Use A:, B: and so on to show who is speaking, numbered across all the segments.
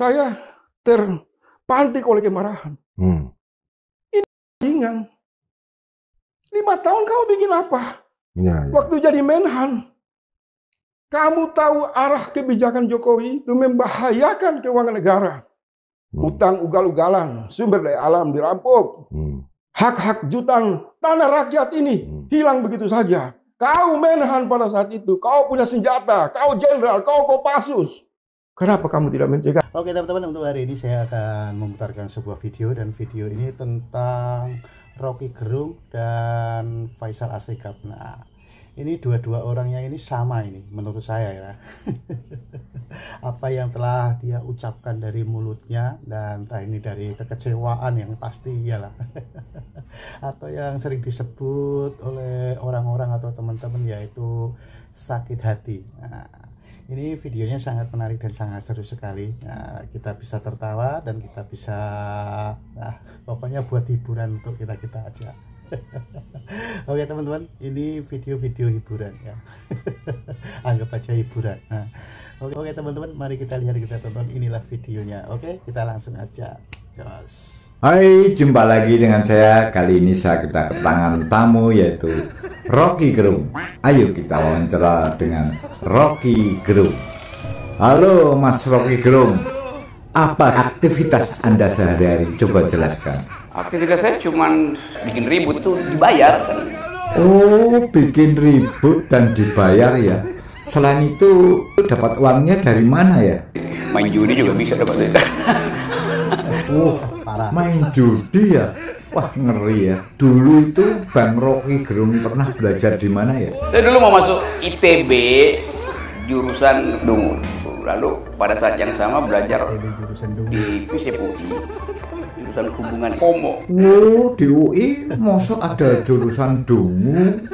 A: Saya terpantik oleh kemarahan. Ini bajingan. 5 tahun kamu bikin apa? Waktu jadi Menhan, kamu tahu arah kebijakan Jokowi itu membahayakan keuangan negara. Utang ugal-ugalan, sumber daya alam dirampok. Hak-hak jutaan tanah rakyat ini hilang begitu saja. Kau Menhan pada saat itu, kau punya senjata, kau jenderal, kau Kopassus. Kenapa kamu tidak mencegah?
B: Oke teman-teman, untuk hari ini saya akan memutarkan sebuah video, dan video ini tentang Rocky Gerung dan Faisal Assegaf. Nah, ini dua-dua orangnya ini sama ini menurut saya ya. Apa yang telah dia ucapkan dari mulutnya, dan entah ini dari kekecewaan yang pasti iyalah. Atau yang sering disebut oleh orang-orang atau teman-teman yaitu sakit hati. Nah, ini videonya sangat menarik dan sangat seru sekali. Nah, kita bisa tertawa dan kita bisa, pokoknya buat hiburan untuk kita aja. Oke teman-teman, ini video-video hiburan ya. Anggap aja hiburan. Nah, oke teman-teman, mari kita lihat, kita tonton. Inilah videonya. Oke, kita langsung aja. Jos.
C: Hai, jumpa lagi dengan saya. Kali ini saya kedatangan tamu yaitu Rocky Gerung. Ayo kita wawancara dengan Rocky Gerung. Halo Mas Rocky Gerung, apa aktivitas Anda sehari-hari? Coba jelaskan.
D: Aktivitas saya cuman bikin ribut tuh dibayar kan.
C: Oh, bikin ribut dan dibayar ya. Selain itu dapat uangnya dari mana ya?
D: Main judi juga bisa dapat.
C: Main judi ya? Wah, ngeri ya. Dulu itu Bang Rocky Gerung pernah belajar di mana ya?
D: Saya dulu mau masuk ITB jurusan Dungur. Lalu pada saat yang sama belajar di FISIP UI jurusan hubungan homo.
C: Oh, di UI masa ada jurusan dungu,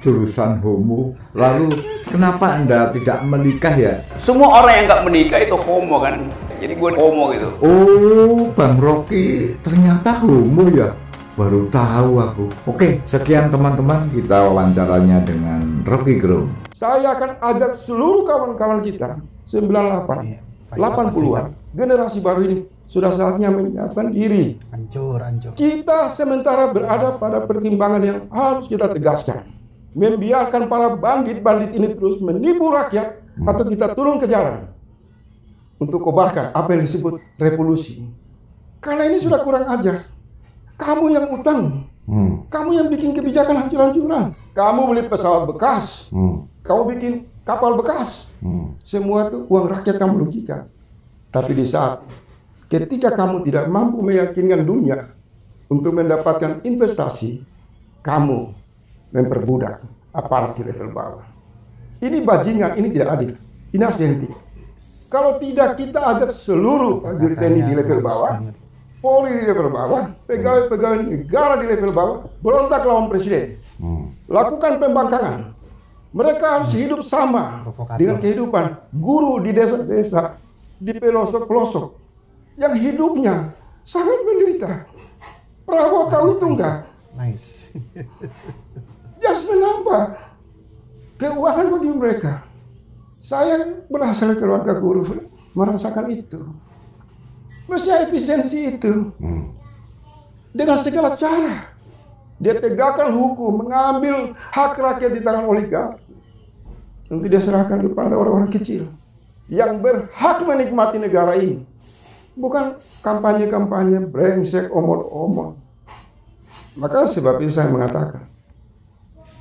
C: jurusan homo. Lalu kenapa Anda tidak menikah ya?
D: Semua orang yang nggak menikah itu homo kan. Jadi gue homo gitu.
C: Oh, Bang Rocky ternyata homo ya? Baru tahu aku. Oke, sekian teman-teman, kita wawancaranya dengan Rocky Gerung.
A: Saya akan ajak seluruh kawan-kawan kita 98, 80-an, generasi baru ini sudah saatnya menyiapkan diri.
B: Hancur.
A: Kita sementara berada pada pertimbangan yang harus kita tegaskan. Membiarkan para bandit-bandit ini terus menipu rakyat, atau kita turun ke jalan untuk kobarkan apa yang disebut revolusi. Karena ini sudah kurang ajar. Kamu yang utang, kamu yang bikin kebijakan hancur-hancuran, kamu beli pesawat bekas, kamu bikin kapal bekas, semua itu uang rakyat kamu rugikan. Tapi di saat ketika kamu tidak mampu meyakinkan dunia untuk mendapatkan investasi, kamu memperbudak aparat di level bawah. Ini bajingan, ini tidak adil, ini harus dihentikan. Kalau tidak, kita ajak seluruh prajurit TNI di level bawah, Polri di level bawah, pegawai-pegawai negara di level bawah, berontak lawan presiden. Lakukan pembangkangan. Mereka harus hidup sama dengan kehidupan guru di desa-desa, di pelosok-pelosok, yang hidupnya sangat menderita. Prabowo tahu itu enggak?
B: Nice.
A: Harus menambah keuangan bagi mereka. Saya berasal dari keluarga guru, merasakan itu. Mestinya efisiensi itu. Dengan segala cara. Dia tegakkan hukum, mengambil hak rakyat di tangan oligarki. Untuk dia serahkan kepada orang-orang kecil yang berhak menikmati negara ini. Bukan kampanye-kampanye brengsek, omong-omong. Maka sebab itu saya mengatakan,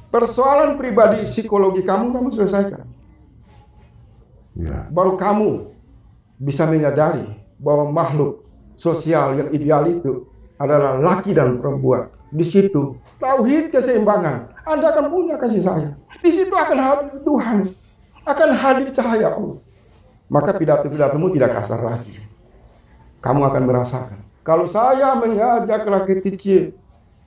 A: persoalan pribadi psikologi kamu selesaikan. Baru kamu bisa menyadari bahwa makhluk sosial yang ideal itu adalah laki dan perempuan. Di situ tauhid keseimbangan. Anda akan punya kasih sayang. Di situ akan hadir Tuhan, akan hadir cahaya Allah. Maka pidato-pidatomu tidak kasar lagi. Kamu akan merasakan. Kalau saya mengajak rakyat kecil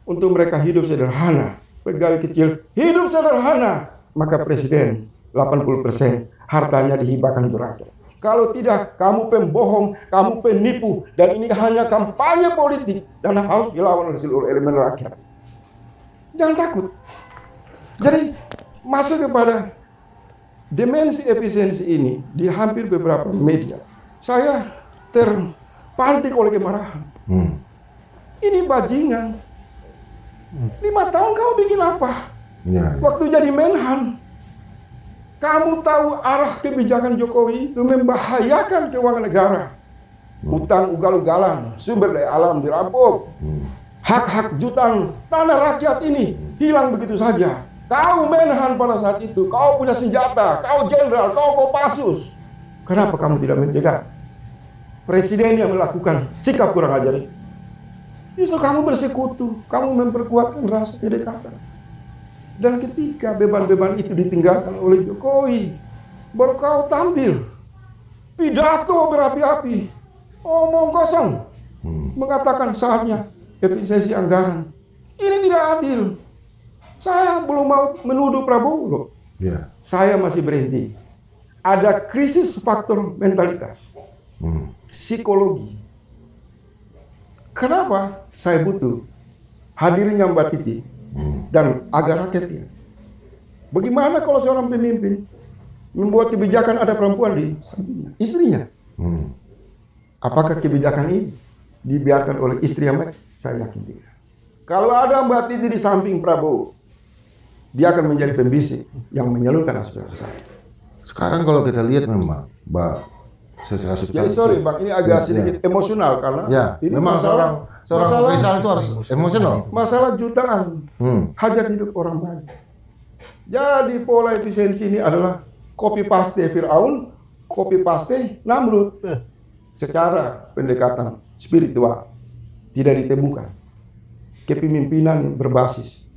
A: untuk mereka hidup sederhana, pegawai kecil hidup sederhana, maka presiden 80% hartanya dihibahkan untuk rakyat. Kalau tidak, kamu pembohong, kamu penipu, dan ini hanya kampanye politik dan harus dilawan oleh seluruh elemen rakyat. Jangan takut. Jadi masuk kepada dimensi efisiensi ini di hampir beberapa media. Saya terpantik oleh kemarahan. Ini bajingan. 5 tahun kamu bikin apa? Waktu jadi Menhan, kamu tahu arah kebijakan Jokowi itu membahayakan keuangan negara. Utang ugal-ugalan, sumber daya alam dirampok. Hak-hak jutaan tanah rakyat ini hilang begitu saja. Kau Menhan pada saat itu, kau punya senjata, kau jenderal, kau Kopassus. Kenapa kamu tidak mencegah presiden yang melakukan sikap kurang ajar ini? Justru kamu bersekutu, kamu memperkuatkan rasa kedekatan. Dan ketika beban-beban itu ditinggalkan oleh Jokowi, baru kau tampil pidato berapi-api, omong kosong, mengatakan saatnya efisiensi anggaran. Ini tidak adil. Saya belum mau menuduh Prabowo loh. Saya masih berhenti. Ada krisis faktor mentalitas, psikologi. Kenapa saya butuh hadirnya Mbak Titi dan agar rakyatnya? Bagaimana kalau seorang pemimpin membuat kebijakan ada perempuan di sampingnya, istrinya? Apakah kebijakan ini dibiarkan oleh istri yang baik? Saya yakin tidak. Kalau ada Mbak Titi di samping Prabowo, dia akan menjadi pembisik yang menyalurkan aspirasi.
E: Sekarang kalau kita lihat memang, Mbak, secara substansi.
A: Jadi sorry Bang, ini agak sedikit emosional karena ini
E: memang seorang Faisal itu harus emosional.
A: Masalah jutaan hajat hidup orang banyak. Jadi pola efisiensi ini adalah copy paste Firaun, copy paste Namrud. Secara pendekatan spiritual tidak ditemukan kepemimpinan yang berbasis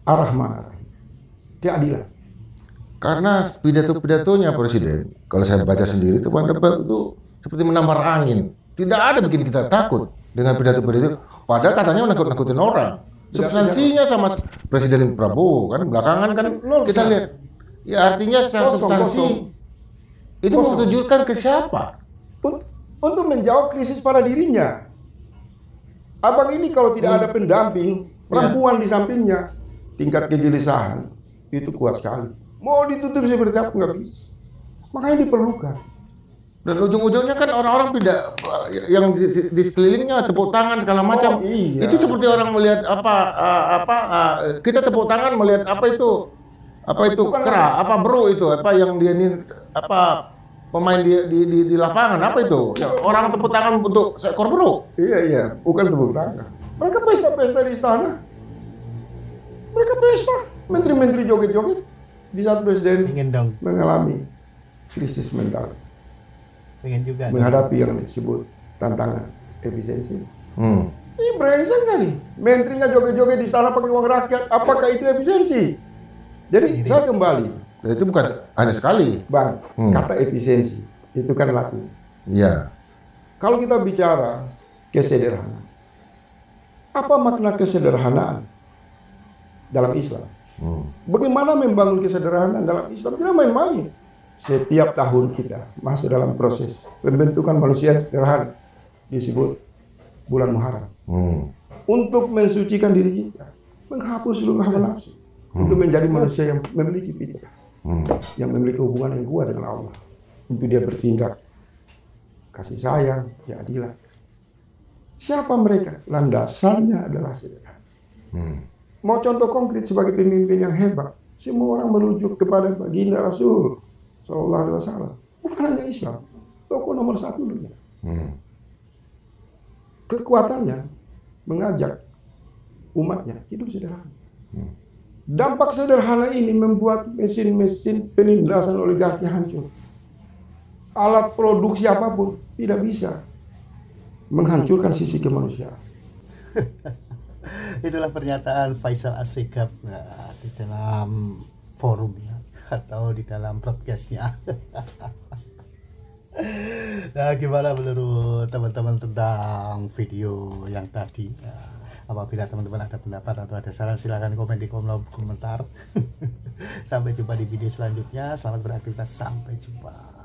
A: arah mana? Keadilan.
E: Karena pidato-pidatonya Presiden, kalau saya baca sendiri itu seperti menampar angin. Tidak ada bikin kita takut dengan pidato-pidato. Padahal katanya nakut-nakutin orang. Substansinya sama Presiden Prabowo kan belakangan kan kita lihat. Ya artinya secara substansi itu menunjukkan ke siapa?
A: Untuk menjawab krisis pada dirinya. Abang ini kalau tidak ada pendamping perempuan di sampingnya, tingkat kegelisahan itu kuat sekali. Mau ditutup seperti apa nggak bisa. Makanya diperlukan.
E: Dan ujung-ujungnya kan orang-orang tidak yang di sekelilingnya tepuk tangan segala macam. Itu seperti orang melihat kita tepuk tangan melihat apa itu kera, apa bro itu, apa yang dia ini pemain di lapangan apa itu? Orang tepuk tangan untuk seekor bro.
A: Iya, bukan tepuk tangan. Mereka pesta-pesta di istana. Mereka pesta, menteri-menteri joget-joget. Di saat presiden mengalami krisis mental,
B: juga
A: menghadapi yang disebut tantangan efisiensi. Ini brengsek nggak nih? Menterinya joget-joget di sana pakai uang rakyat, apakah itu efisiensi? Jadi saya kembali.
E: Itu bukan hanya sekali,
A: Bang. Kata efisiensi itu kan Latin.
E: Iya.
A: Kalau kita bicara kesederhanaan, apa makna kesederhanaan dalam Islam? Bagaimana membangun kesederhanaan dalam Islam? Tidak main-main. Setiap tahun kita masuk dalam proses pembentukan manusia sederhana, disebut bulan Muharram. Untuk mensucikan diri kita, menghapus seluruh hawa nafsu, untuk menjadi manusia yang memiliki fitrah, yang memiliki hubungan yang kuat dengan Allah, untuk dia bertindak kasih sayang, keadilan. Siapa mereka? Landasannya adalah sederhana. Mau contoh konkret sebagai pemimpin yang hebat, semua orang merujuk kepada baginda Rasul Sallallahu Alaihi Wasallam. Bukan hanya Islam, tokoh nomor 1 dunia. Kekuatannya mengajak umatnya hidup sederhana. Dampak sederhana ini membuat mesin-mesin penindasan oligarki hancur. Alat produksi apapun tidak bisa menghancurkan sisi kemanusiaan.
B: Itulah pernyataan Faisal Assegaf di dalam forumnya atau di dalam podcastnya. Nah, gimana menurut teman-teman tentang video yang tadi? Apabila teman-teman ada pendapat atau ada saran, silahkan komen di kolom komentar. Sampai jumpa di video selanjutnya. Selamat beraktivitas. Sampai jumpa.